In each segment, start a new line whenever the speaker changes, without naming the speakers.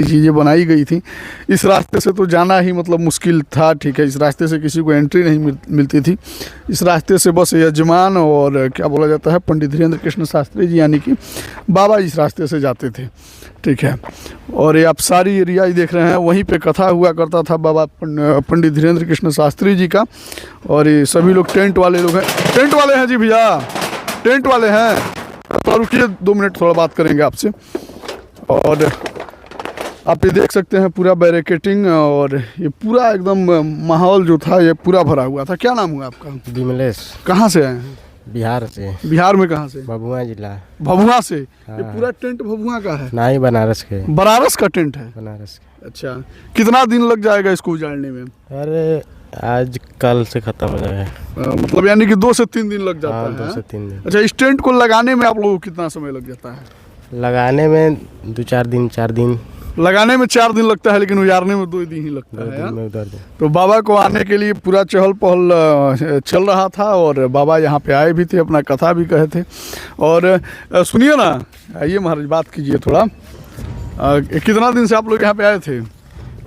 चीज़ें बनाई गई थी। इस रास्ते से तो जाना ही मतलब मुश्किल था, ठीक है, इस रास्ते से किसी को एंट्री नहीं मिलती थी। इस रास्ते से बस यजमान और क्या बोला जाता है पंडित धीरेन्द्र कृष्ण शास्त्री जी यानी कि बाबा इस रास्ते से जाते थे, ठीक है। और ये आप सारी एरिया देख रहे हैं, वहीं पे कथा हुआ करता था बाबा पंडित धीरेन्द्र कृष्ण शास्त्री जी का। और ये सभी लोग टेंट वाले लोग हैं, टेंट वाले हैं जी भैया, टेंट वाले हैं। तो रुकिए 2 मिनट, थोड़ा बात करेंगे आपसे। और आप ये देख सकते हैं पूरा बैरिकेटिंग और ये पूरा एकदम माहौल जो था ये पूरा भरा हुआ था। क्या नाम हुआ आपका?
विमलेश।
कहाँ से आए हैं?
बिहार से।
बिहार में कहाँ से?
भभुआ जिला।
भभुआ से?
हाँ।
ये पूरा टेंट भभुआ का है?
नहीं, बनारस के।
बनारस का टेंट है?
बनारस के।
अच्छा, कितना दिन लग जाएगा इसको उजाड़ने में?
अरे आज कल से खत्म हो जाएगा।
मतलब यानी कि 2 से 3 दिन लग जाता है?
2 से 3 दिन।
अच्छा, इस टेंट को लगाने में आप लोगों को कितना समय लग जाता है?
लगाने में 2-4 दिन, 4 दिन।
लगाने में 4 दिन लगता है, लेकिन उजाड़ने में 2 दिन ही लगता है।
2 दिन में उधर।
तो बाबा को आने के लिए पूरा चहल पहल चल रहा था और बाबा यहाँ पे आए भी थे, अपना कथा भी कहे थे। और सुनिए ना, आइए महाराज बात कीजिए थोड़ा। कितना दिन से आप लोग यहाँ पे आए थे?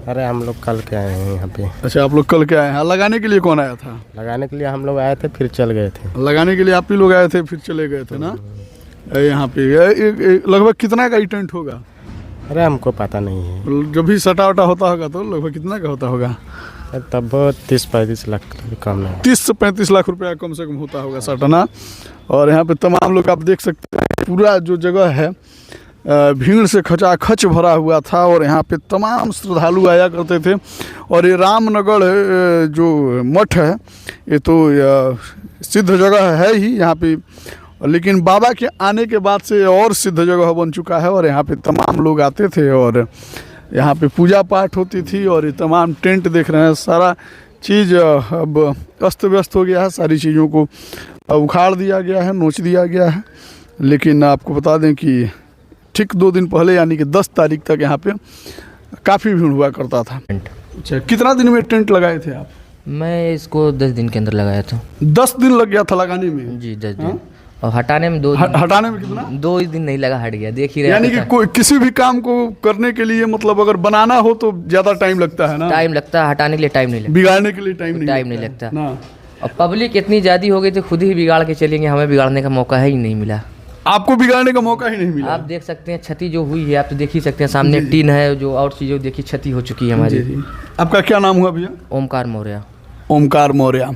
अरे हम लोग कल के आए हैं यहाँ पे।
अच्छा, आप लोग कल के आए हैं। लगाने के लिए कौन आया था?
लगाने के लिए हम लोग आए थे, फिर चल गए थे।
लगाने के लिए आप ही लोग आए थे, फिर चले गए थे ना? यहाँ पे लगभग कितना का ही टेंट होगा?
अरे हमको पता नहीं है।
जब भी सटा वटा होता होगा तो लगभग कितना का होता होगा?
तब 30-35 लाख कम नहीं।
30 से 35 लाख रुपया कम से कम होता होगा सटना। और यहाँ पे तमाम लोग आप देख सकते हैं, पूरा जो जगह है भीड़ से खचाखच भरा हुआ था और यहाँ पे तमाम श्रद्धालु आया करते थे। और ये रामनगर जो मठ है ये तो सिद्ध जगह है ही यहाँ पे, लेकिन बाबा के आने के बाद से और सिद्ध जगह बन चुका है। और यहाँ पे तमाम लोग आते थे और यहाँ पे पूजा पाठ होती थी। और ये तमाम टेंट देख रहे हैं, सारा चीज़ अब अस्त व्यस्त हो गया है, सारी चीज़ों को उखाड़ दिया गया है, नोच दिया गया है। लेकिन आपको बता दें कि ठीक 2 दिन पहले यानी कि 10 तारीख तक यहाँ पे काफ़ी भीड़ हुआ करता था। अच्छा, कितना दिन में टेंट लगाए थे आप?
मैं इसको 10 दिन के अंदर लगाया था।
10 दिन लग गया था लगाने में?
जी 10 दिन। और हटाने में 2 दिन।
हटाने में कितना?
2 दिन नहीं लगा, हट गया। देख ही रहे
यानी कि कोई किसी भी काम को करने के लिए मतलब अगर बनाना हो तो ज़्यादा टाइम लगता है ना?
टाइम लगता है, हटाने के लिए टाइम नहीं लगता,
बिगाड़ने के लिए टाइम नहीं
लगता
ना।
और पब्लिक इतनी ज़्यादा हो गई तो खुद ही बिगाड़ के चलेंगे, हमें बिगाड़ने का मौका ही नहीं मिला।
आपको बिगाड़ने का मौका ही नहीं मिला?
आप देख सकते हैं क्षति जो हुई है, आप तो देख ही सकते हैं, सामने टीन है जो, और चीज़ों देखिए क्षति हो चुकी है हमारी।
आपका क्या नाम हुआ भैया?
ओमकार मौर्य।
ओमकार मौर्य।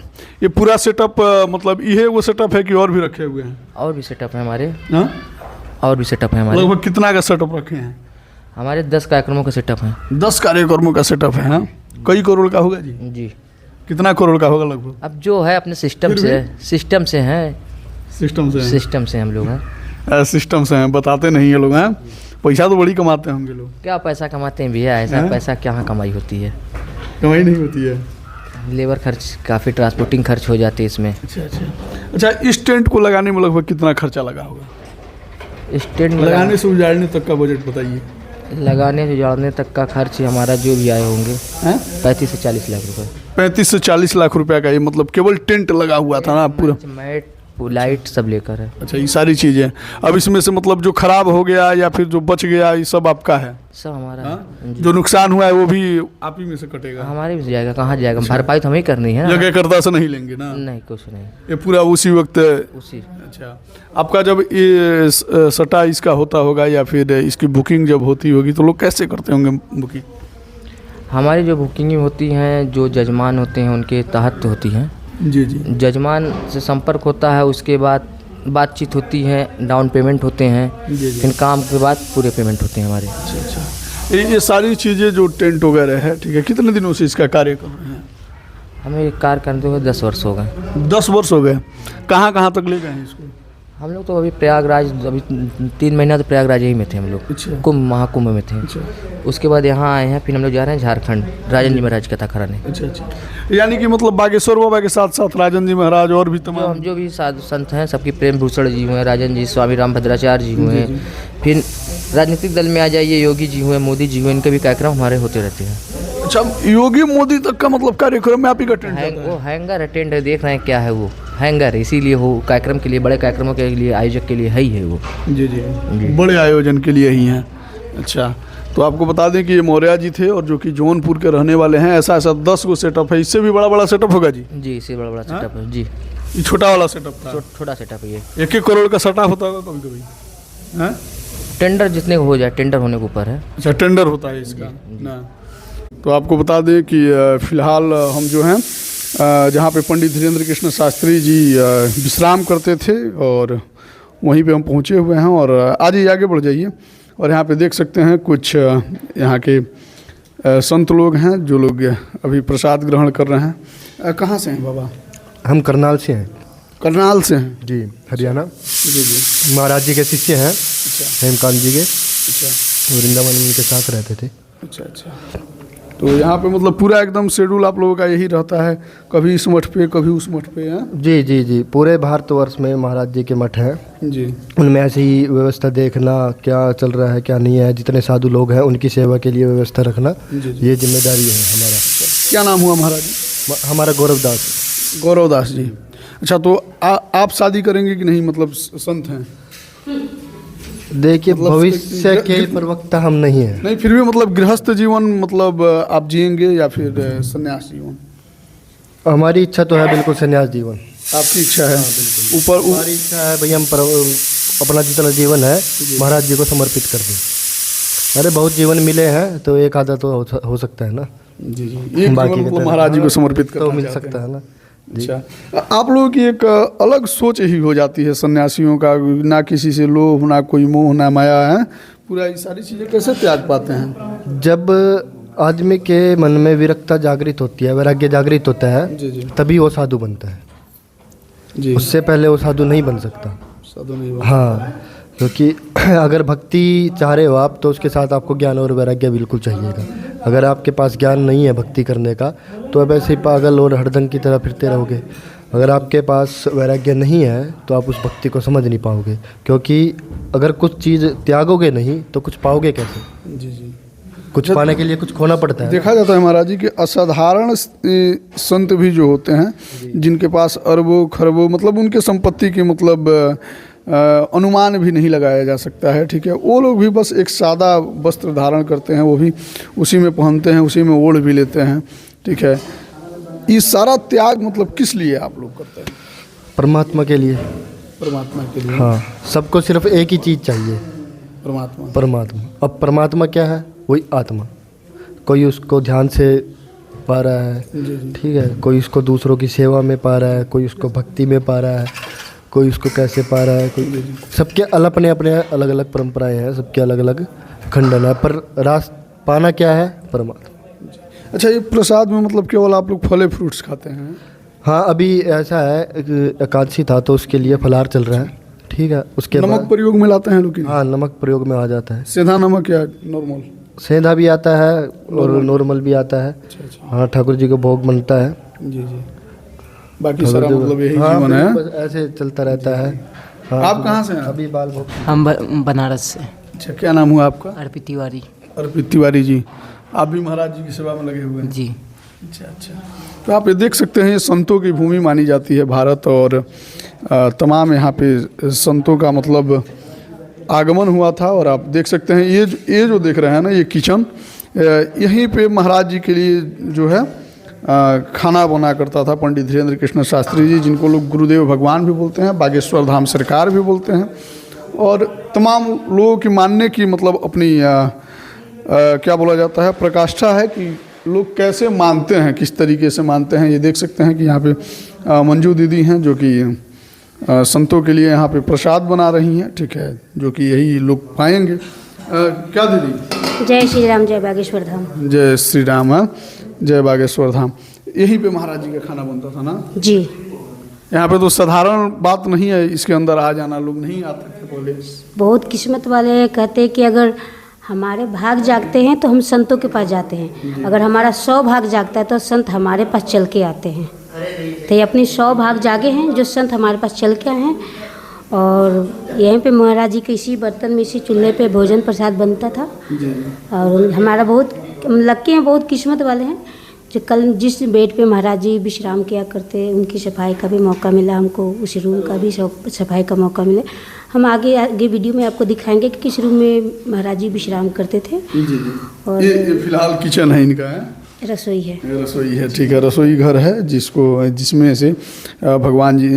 ये पूरा सेटअप मतलब ये वो सेटअप है कि और भी रखे हुए हैं?
और भी सेटअप है हमारे।
हाँ,
और भी सेटअप है हमारे।
लगभग कितना का सेटअप रखे हैं?
हमारे 10 कार्यक्रमों का सेटअप है।
10 कार्यक्रमों का सेटअप है? हाँ, कई करोड़ का होगा जी?
जी।
कितना करोड़ का होगा लगभग?
अब जो है अपने सिस्टम से हैं।
सिस्टम से
हम लोग हैं।
सिस्टम से हैं, बताते नहीं है लोग। हैं, पैसा तो बड़ी कमाते होंगे लोग।
क्या पैसा कमाते हैं भैया, ऐसा पैसा कहाँ कमाई होती है?
कमाई नहीं होती है।
लेबर खर्च, काफ़ी ट्रांसपोर्टिंग खर्च हो जाती है इसमें।
अच्छा, इस टेंट को लगाने में लगभग कितना खर्चा लगा होगा?
इस टेंट
लगाने से उजाड़ने तक का बजट बताइए।
लगाने से उजाड़ने तक का खर्च हमारा जो भी आए होंगे 35 से 40 लाख रुपए।
35 से 40 लाख रुपए का ये मतलब केवल टेंट लगा हुआ था ना? पूरा
मैट, लाइट सब लेकर है।
अच्छा, ये सारी चीज़ें। अब इसमें से मतलब जो खराब हो गया या फिर जो बच गया ये सब आपका है?
सब हमारा है।
जो नुकसान हुआ है वो भी आप ही में से कटेगा?
हमारे भी जाएगा, कहाँ जाएगा? भरपाई तो हमें करनी है।
जगह करता से नहीं लेंगे ना?
नहीं, कुछ नहीं,
ये पूरा उसी वक्त
उसी।
अच्छा, आपका जब ये सटा इसका होता होगा या फिर इसकी बुकिंग जब होती होगी तो लोग कैसे करते होंगे बुकिंग?
हमारी जो बुकिंग होती हैं, जो जजमान होते हैं उनके तहत होती हैं।
जी जी।
जजमान से संपर्क होता है, उसके बाद बातचीत होती है, डाउन पेमेंट होते हैं, फिर काम के बाद पूरे पेमेंट होते हैं हमारे।
अच्छा, ये सारी चीज़ें जो टेंट वगैरह है, ठीक है, कितने दिनों से इसका कार्य कर रहे हैं?
हमें कार्य करते हुए 10 वर्ष हो गए।
10 वर्ष हो गए। कहाँ कहाँ तक ले गए हैं इसको?
हम लोग तो अभी प्रयागराज, अभी 3 महीना तो प्रयागराज ही में थे हम लोग।
अच्छा।
कुंभ, महाकुंभ में थे।
अच्छा।
उसके बाद यहाँ आए हैं, फिर हम लोग जा रहे हैं झारखंड, राजन जी महाराज कथा कराने।
अच्छा अच्छा, यानी कि मतलब बागेश्वर बाबा के साथ साथ राजन जी महाराज और भी तमाम
जो भी साधु संत हैं, सबकी प्रेम भूषण जी हुए, राजन जी, स्वामी रामभद्राचार्य जी हुए, फिर राजनीतिक दल में आ जाइए, योगी जी हुए, मोदी जी हुए, इनके भी कार्यक्रम हमारे होते रहते हैं।
अच्छा, योगी मोदी तक का मतलब कार्यक्रम में आप ही का टेंट है?
वो हैंगर अटेंड देख रहे हैं क्या है, वो हैंगर, इसीलिए हो कार्यक्रम के लिए, बड़े कार्यक्रमों के लिए, आयोजक के लिए है ही है वो।
जी जी, बड़े आयोजन के लिए ही हैं। अच्छा, तो आपको बता दें कि ये मौर्य जी थे और जो कि जौनपुर के रहने वाले हैं। ऐसा 10 गो सेटअप है, इससे भी बड़ा बड़ा सेटअप होगा जी?
जी, इससे बड़ा बड़ा सेटअप है जी।
ये छोटा वाला सेटअप था?
छोटा सेटअप है ये।
1-1 करोड़ का सेटअप होता होगा कभी कभी, हैं?
टेंडर जितने को हो जाए, टेंडर होने के ऊपर है।
अच्छा, टेंडर होता है इसका ना। तो आपको बता दें कि फ़िलहाल हम जो हैं जहाँ पे पंडित धीरेन्द्र कृष्ण शास्त्री जी विश्राम करते थे और वहीं पे हम पहुँचे हुए हैं। और आज ही आगे बढ़ जाइए और यहाँ पे देख सकते हैं कुछ यहाँ के संत लोग हैं जो लोग अभी प्रसाद ग्रहण कर रहे हैं। कहाँ से हैं बाबा?
हम करनाल से हैं।
करनाल से हैं
जी, हरियाणा।
जी जी।
महाराज जी के शिष्य हैं,
अच्छा
हेमकांत जी के।
अच्छा
वृंदावन में उनके साथ रहते थे।
अच्छा अच्छा। तो यहाँ पे मतलब पूरा एकदम शेड्यूल आप लोगों का यही रहता है, कभी इस मठ पे कभी उस मठ पे? हैं
जी जी जी, पूरे भारतवर्ष में महाराज जी के मठ हैं
जी।
उनमें ऐसी ही व्यवस्था देखना, क्या चल रहा है क्या नहीं है, जितने साधु लोग हैं उनकी सेवा के लिए व्यवस्था रखना, ये जिम्मेदारी है हमारा।
क्या नाम हुआ महाराज जी?
हमारा गौरवदास।
गौरवदास जी। अच्छा, तो आप शादी करेंगे कि नहीं? मतलब संत हैं।
देखिए,
मतलब
भविष्य के प्रवक्ता हम नहीं हैं।
नहीं, फिर भी मतलब गृहस्थ जीवन मतलब आप जिएंगे या फिर संन्यास जीवन?
हमारी इच्छा तो है बिल्कुल संन्यास जीवन।
आपकी इच्छा है? ऊपर
हमारी इच्छा है भाई हम अपना जितना जीवन है महाराज जी को समर्पित कर दें। अरे बहुत जीवन मिले हैं तो एक आधा तो हो सकता है ना।
जी जी, एक
बाकी
मतलब महाराज जी को समर्पित
तो
करना
मिल
चाहते
सकता
हैं।
है ना।
अच्छा, आप लोगों की एक अलग सोच ही हो जाती है सन्यासियों का, ना किसी से लोभ, ना कोई मोह, ना माया है, पूरा ये सारी चीज़ें कैसे त्याग पाते हैं?
जब आदमी के मन में विरक्ता जागृत होती है, वैराग्य जागृत होता है,
जी जी
तभी वो साधु बनता है।
जी।
उससे पहले वो साधु नहीं बन सकता।
साधु नहीं बन।
हाँ, क्योंकि अगर भक्ति चाह रहे हो आप तो उसके साथ आपको ज्ञान और वैराग्य बिल्कुल चाहिएगा। अगर आपके पास ज्ञान नहीं है भक्ति करने का तो अब ऐसे ही पागल और हड़दंग की तरह फिरते रहोगे। अगर आपके पास वैराग्य नहीं है तो आप उस भक्ति को समझ नहीं पाओगे, क्योंकि अगर कुछ चीज़ त्यागोगे नहीं तो कुछ पाओगे कैसे?
जी जी।
कुछ पाने के लिए कुछ खोना पड़ता है।
देखा जाता है महाराज जी कि असाधारण संत भी जो होते हैं, जिनके पास अरबों खरबों मतलब उनके संपत्ति की मतलब अनुमान भी नहीं लगाया जा सकता है, ठीक है, वो लोग भी बस एक सादा वस्त्र धारण करते हैं, वो भी उसी में पहनते हैं, उसी में ओढ़ भी लेते हैं, ठीक है। ये सारा त्याग मतलब किस लिए आप लोग करते हैं?
परमात्मा के लिए।
परमात्मा के लिए।
हाँ, सबको सिर्फ एक ही चीज़ चाहिए,
परमात्मा।
परमात्मा। अब परमात्मा क्या है? वही आत्मा। कोई उसको ध्यान से पा रहा है, ठीक है, कोई उसको दूसरों की सेवा में पा रहा है, कोई उसको भक्ति में पा रहा है, कोई उसको कैसे पा रहा है, कोई सबके अपने अपने अलग अलग परंपराएं हैं, सबके अलग अलग खंडन है, पर पाना क्या है? परमात्मा।
अच्छा, ये प्रसाद में मतलब केवल आप लोग फले फ्रूट्स खाते हैं?
हाँ, अभी ऐसा है एकादशी था तो उसके लिए फलाहार चल रहा है, ठीक है। उसके
नमक प्रयोग में लाते हैं लोग?
हाँ, नमक प्रयोग में आ जाता है।
सीधा नमक या नॉर्मल?
सेंधा भी आता है और नॉर्मल भी आता है।
अच्छा।
हाँ, ठाकुर जी को भोग बनता है।
जी जी। बाकी सारा मतलब यही जीवन है,
बस ऐसे चलता रहता है। हाँ,
आप कहाँ से हैं?
अभी बाल भोग।
हम बनारस से।
अच्छा, क्या नाम हुआ आपका?
अर्पित तिवारी।
अर्पित तिवारी जी, आप भी महाराज जी की सेवा में लगे हुए हैं?
जी।
अच्छा अच्छा। तो आप ये देख सकते हैं, ये संतों की भूमि मानी जाती है भारत, और तमाम यहाँ पे संतों का मतलब आगमन हुआ था। और आप देख सकते हैं ये जो देख रहे हैं ना, ये किचन, यहीं पे महाराज जी के लिए जो है खाना बना करता था पंडित धीरेन्द्र कृष्ण शास्त्री जी, जिनको लोग गुरुदेव भगवान भी बोलते हैं, बागेश्वर धाम सरकार भी बोलते हैं, और तमाम लोगों की मानने की मतलब अपनी क्या बोला जाता है, प्रकाष्ठा है कि लोग कैसे मानते हैं, किस तरीके से मानते हैं। ये देख सकते हैं कि यहाँ पे मंजू दीदी हैं जो कि संतों के लिए यहाँ पे प्रसाद बना रही हैं, ठीक है, जो कि यही लोग पाएंगे। क्या दीदी?
जय श्री राम, जय बागेश्वर धाम।
जय श्री राम, जय बागेश्वर धाम। यहीं पे महाराज जी का खाना बनता था ना?
जी।
यहाँ पे तो साधारण बात नहीं है, इसके अंदर आ जाना, लोग नहीं आते थे पहले।
बहुत किस्मत वाले कहते हैं कि अगर हमारे भाग जागते हैं तो हम संतों के पास जाते हैं, अगर हमारा 100 भाग जागता है तो संत हमारे पास चल के आते हैं। तो ये अपनी 100 भाग जागे हैं जो संत हमारे पास चल के आए हैं। और यहीं पे महाराज जी के इसी बर्तन में, इसी चूल्हे पे भोजन प्रसाद बनता था। और हमारा बहुत लक्की हैं, बहुत किस्मत वाले हैं जो कल जिस बेड पे महाराज जी विश्राम किया करते, उनकी सफाई का भी मौका मिला हमको, उस रूम का भी सफाई का मौका मिले। हम आगे आगे वीडियो में आपको दिखाएंगे कि किस रूम में महाराज जी विश्राम करते थे।
जी
और
ये फिलहाल किचन है इनका है,
रसोई है।
ये रसोई है, ठीक है। रसोई घर है जिसमें से भगवान जी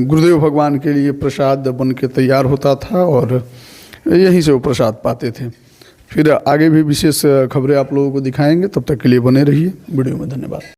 गुरुदेव भगवान के लिए प्रसाद बन के तैयार होता था और यहीं से वो प्रसाद पाते थे। फिर आगे भी विशेष खबरें आप लोगों को दिखाएंगे, तब तक के लिए बने रहिए। वीडियो में धन्यवाद।